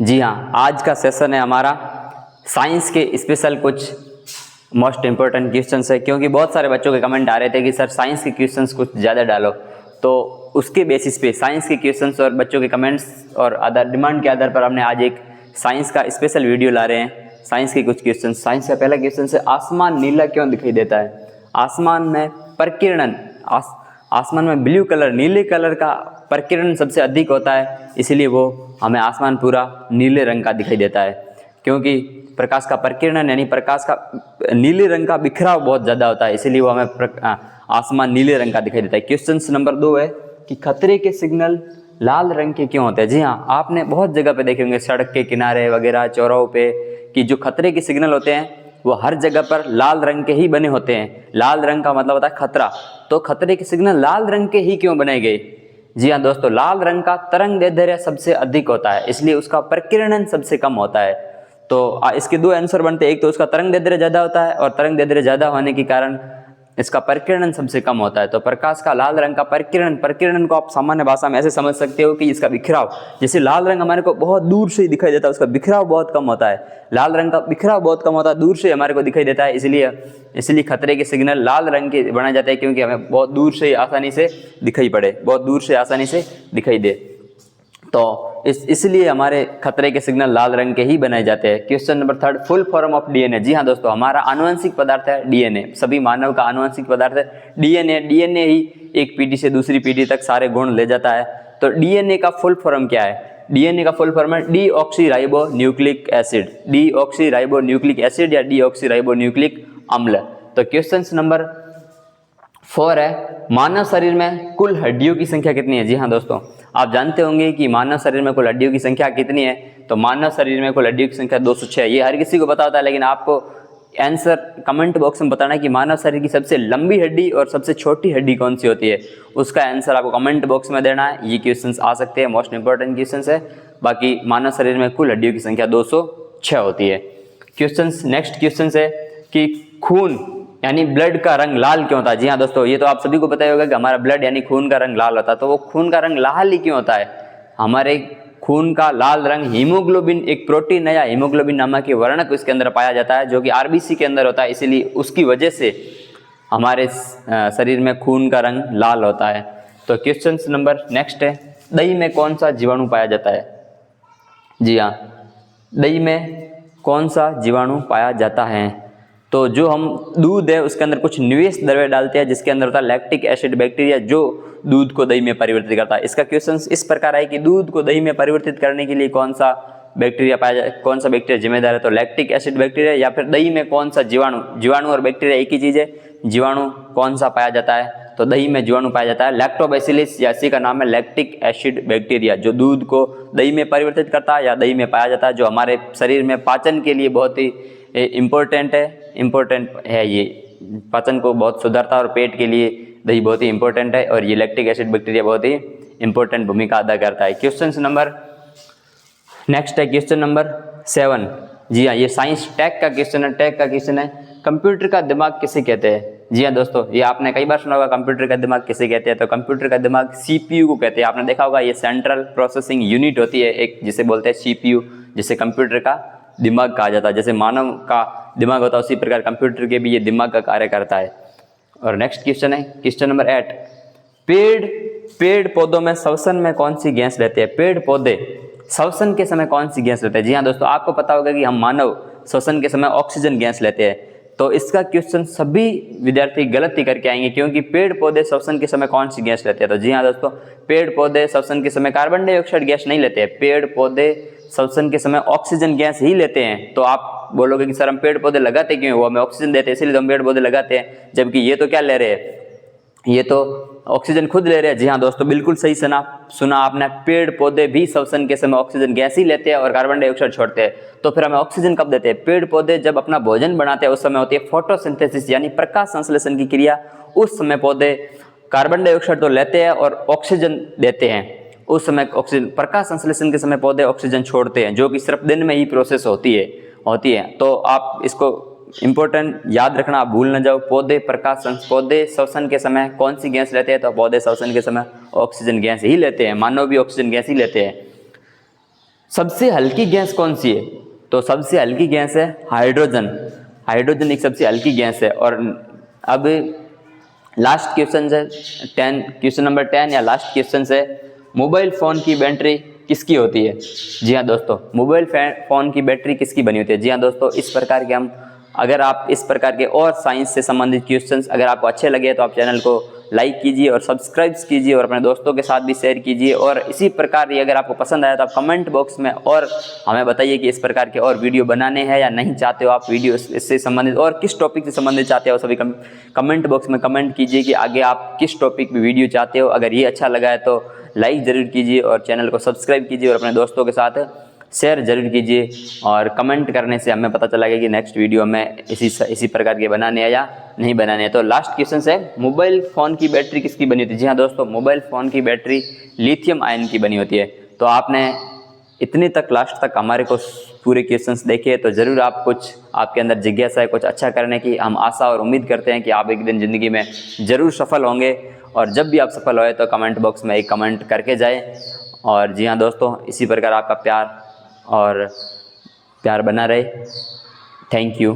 जी हाँ, आज का सेशन है हमारा साइंस के स्पेशल कुछ मोस्ट इम्पोर्टेंट क्वेश्चंस है, क्योंकि बहुत सारे बच्चों के कमेंट आ रहे थे कि सर साइंस के क्वेश्चंस कुछ ज़्यादा डालो। तो उसके बेसिस पे साइंस के क्वेश्चंस और बच्चों के कमेंट्स और आधार डिमांड के आधार पर हमने आज एक साइंस का स्पेशल वीडियो ला रहे हैं। साइंस के कुछ क्वेश्चन। साइंस का पहला क्वेश्चन है, आसमान नीला क्यों दिखाई देता है? आसमान में प्रकीर्णन, आसमान में ब्लू कलर, नीले कलर का प्रकीर्णन सबसे अधिक होता है, इसलिए वो हमें आसमान पूरा नीले रंग का दिखाई देता है। क्योंकि प्रकाश का प्रकीर्णन यानी प्रकाश का नीले रंग का बिखराव बहुत ज़्यादा होता है, इसीलिए वो हमें आसमान नीले रंग का दिखाई देता है। क्वेश्चन नंबर 2 है कि खतरे के सिग्नल लाल रंग के क्यों होते हैं? जी हाँ, आपने बहुत जगह पे देखे होंगे, सड़क के किनारे वगैरह, चौराहों पे, कि जो खतरे के सिग्नल होते हैं वो हर जगह पर लाल रंग के ही बने होते हैं। लाल रंग का मतलब होता है खतरा, तो खतरे के सिग्नल लाल रंग के ही क्यों बनाए गए? जी हाँ दोस्तों, लाल रंग का तरंगदैर्ध्य सबसे अधिक होता है, इसलिए उसका प्रकीर्णन सबसे कम होता है। तो इसके दो आंसर बनते हैं, एक तो उसका तरंगदैर्ध्य ज़्यादा होता है और तरंगदैर्ध्य ज़्यादा होने के कारण इसका प्रकीर्णन सबसे कम होता है। तो प्रकाश का लाल रंग का प्रकीर्णन को आप सामान्य भाषा में ऐसे समझ सकते हो कि इसका बिखराव, जैसे लाल रंग हमारे को बहुत दूर से ही दिखाई देता है, उसका बिखराव बहुत कम होता है। लाल रंग का बिखराव बहुत कम होता है, दूर से हमारे को दिखाई देता है, इसलिए खतरे के सिग्नल लाल रंग के बनाए जाते हैं, क्योंकि हमें बहुत दूर से आसानी से दिखाई पड़े, बहुत दूर से आसानी से दिखाई दे। तो इसलिए हमारे खतरे के सिग्नल लाल रंग के ही बनाए जाते हैं। Question number 3, full form of DNA. जी हाँ दोस्तों, हमारा आनुवंशिक पदार्थ है डीएनए, सभी मानव का आनुवंशिक पदार्थ है डीएनए ही एक पीढ़ी से दूसरी पीढ़ी तक सारे गुण ले जाता है। तो डीएनए का फुल फॉर्म क्या है? डीएनए का फुल फॉर्म है deoxyribo nucleic acid, deoxyribo nucleic acid या डीऑक्सीराइबो न्यूक्लिक अम्ल। तो क्वेश्चन नंबर 4 है, मानव शरीर में कुल हड्डियों की संख्या कितनी है? जी हाँ दोस्तों, आप जानते होंगे कि मानव शरीर में कुल हड्डियों की संख्या कितनी है। तो मानव शरीर में कुल हड्डियों की संख्या 206। ये हर किसी को पता होता है, लेकिन आपको आंसर कमेंट बॉक्स में बताना है कि मानव शरीर की सबसे लंबी हड्डी और सबसे छोटी हड्डी कौन सी होती है। उसका आंसर आपको कमेंट बॉक्स में देना है। ये क्वेश्चंस आ सकते हैं, मोस्ट इंपॉर्टेंट क्वेश्चंस है। बाकी मानव शरीर में कुल हड्डियों की संख्या 206 होती है। नेक्स्ट क्वेश्चन है कि खून यानी ब्लड का रंग लाल क्यों होता है? जी हाँ दोस्तों, ये तो आप सभी को पता ही होगा कि हमारा ब्लड यानी खून का रंग लाल होता है। तो वो खून का रंग लाल ही क्यों होता है? हमारे खून का लाल रंग हीमोग्लोबिन, एक प्रोटीन है या हीमोग्लोबिन नामक के वर्णक उसके अंदर पाया जाता है, जो कि आरबीसी के अंदर होता है, इसीलिए उसकी वजह से हमारे शरीर में खून का रंग लाल होता है। तो क्वेश्चन नंबर नेक्स्ट है, दही में कौन सा जीवाणु पाया जाता है? जी हाँ, दही में कौन सा जीवाणु पाया जाता है? तो जो हम दूध है उसके अंदर कुछ निवेश द्रव्य डालते हैं, जिसके अंदर होता है लैक्टिक एसिड बैक्टीरिया, जो दूध को दही में परिवर्तित करता है। इसका क्वेश्चन इस प्रकार है कि दूध को दही में परिवर्तित करने के लिए कौन सा बैक्टीरिया जिम्मेदार है? तो लैक्टिक एसिड बैक्टीरिया, या फिर दही में कौन सा जीवाणु और बैक्टीरिया एक ही चीज़ है, जीवाणु कौन सा पाया जाता है? तो दही में जीवाणु पाया जाता है लैक्टोबैसिलस, या इसी का नाम है लैक्टिक एसिड बैक्टीरिया, जो दूध को दही में परिवर्तित करता है या दही में पाया जाता है, जो हमारे शरीर में पाचन के लिए बहुत ही इम्पोर्टेंट है। ये पाचन को बहुत सुधारता है और पेट के लिए दही बहुत ही इंपॉर्टेंट है, और ये लैक्टिक एसिड बैक्टीरिया बहुत ही इंपॉर्टेंट भूमिका अदा करता है। क्वेश्चन नंबर नेक्स्ट है क्वेश्चन नंबर 7। जी हाँ, ये साइंस टैग का क्वेश्चन है, कंप्यूटर का दिमाग किसे कहते हैं? जी हाँ दोस्तों, ये आपने कई बार सुना होगा, कंप्यूटर का दिमाग किसे कहते हैं? तो कंप्यूटर का दिमाग सीपीयू को कहते हैं। आपने देखा होगा, ये सेंट्रल प्रोसेसिंग यूनिट होती है एक, जिसे बोलते हैं सीपीयू, जिसे कंप्यूटर का दिमाग कहा जाता है। जैसे मानव का दिमाग होता है, उसी प्रकार कंप्यूटर के भी ये दिमाग का कार्य करता है। और नेक्स्ट क्वेश्चन है क्वेश्चन नंबर 8, पेड़ पौधों में श्वसन में कौन सी गैस रहती है? पेड़ पौधे श्वसन के समय कौन सी गैस लेते हैं? जी हाँ दोस्तों, आपको पता होगा कि हम मानव श्वसन के समय ऑक्सीजन गैस लेते हैं। तो इसका क्वेश्चन सभी विद्यार्थी गलत ही करके आएंगे, क्योंकि पेड़ पौधे श्वसन के समय कौन सी गैस लेते हैं? तो जी हाँ दोस्तों, पेड़ पौधे श्वसन के समय कार्बन डाइऑक्साइड गैस नहीं लेते हैं, पेड़ पौधे श्वसन के समय ऑक्सीजन गैस ही लेते हैं। तो आप बोलोगे कि सर हम पेड़ पौधे लगाते क्यों? वो हमें ऑक्सीजन देते हैं, इसीलिए हम पेड़ पौधे लगाते हैं, जबकि ये तो क्या ले रहे हैं, ये तो ऑक्सीजन खुद ले रहे हैं। जी हाँ दोस्तों, बिल्कुल सही सुना आपने, पेड़ पौधे भी श्वसन के समय ऑक्सीजन गैस ही लेते हैं और कार्बन डाइऑक्साइड छोड़ते हैं। तो फिर हमें ऑक्सीजन कब देते हैं? पेड़ पौधे जब अपना भोजन बनाते हैं उस समय होती है फोटोसिंथेसिस, यानी प्रकाश संश्लेषण की क्रिया। उस समय पौधे कार्बन डाइऑक्साइड तो लेते हैं और ऑक्सीजन देते हैं। उस समय ऑक्सीजन, प्रकाश संश्लेषण के समय पौधे ऑक्सीजन छोड़ते हैं, जो कि सिर्फ दिन में ही प्रोसेस होती है। तो आप इसको इंपॉर्टेंट याद रखना, आप भूल न जाओ। पौधे श्वसन के समय कौन सी गैस लेते हैं? तो पौधे श्वसन के समय ऑक्सीजन गैस ही लेते हैं, मानव भी ऑक्सीजन गैस ही लेते हैं। सबसे हल्की गैस कौन सी है? तो सबसे हल्की गैस है हाइड्रोजन। हाइड्रोजन एक सबसे हल्की गैस है। और अब लास्ट क्वेश्चन है 10, क्वेश्चन नंबर 10 या लास्ट क्वेश्चन है, मोबाइल फ़ोन की बैटरी किसकी होती है? जी हाँ दोस्तों, मोबाइल फ़ोन की बैटरी किसकी बनी होती है? जी हाँ दोस्तों, इस प्रकार के अगर आप इस प्रकार के और साइंस से संबंधित क्वेश्चंस अगर आपको अच्छे लगे तो आप चैनल को लाइक कीजिए और सब्सक्राइब कीजिए और अपने दोस्तों के साथ भी शेयर कीजिए। और इसी प्रकार ये अगर आपको पसंद आया तो आप कमेंट बॉक्स में और हमें बताइए कि इस प्रकार के और वीडियो बनाने हैं या नहीं चाहते हो आप वीडियो इससे संबंधित और किस टॉपिक से संबंधित चाहते हो। सभी कमेंट बॉक्स में कमेंट कीजिए कि आगे आप किस टॉपिक पर वीडियो चाहते हो। अगर ये अच्छा लगा है तो लाइक ज़रूर कीजिए और चैनल को सब्सक्राइब कीजिए और अपने दोस्तों के साथ शेयर ज़रूर कीजिए। और कमेंट करने से हमें पता चला कि नेक्स्ट वीडियो में इसी प्रकार के बनाने हैं या नहीं बनाने हैं। तो लास्ट क्वेश्चन है, मोबाइल फ़ोन की बैटरी किसकी बनी होती है? जी हाँ दोस्तों, मोबाइल फ़ोन की बैटरी लिथियम आयन की बनी होती है। तो आपने इतने तक लास्ट तक हमारे को पूरे क्वेश्चंस देखे तो ज़रूर आप कुछ आपके अंदर जिज्ञासा है कुछ अच्छा करने की। हम आशा और उम्मीद करते हैं कि आप एक दिन ज़िंदगी में ज़रूर सफल होंगे। और जब भी आप सफल होए तो कमेंट बॉक्स में एक कमेंट करके जाए। और जी हाँ दोस्तों, इसी प्रकार आपका प्यार बना रहे। Thank you.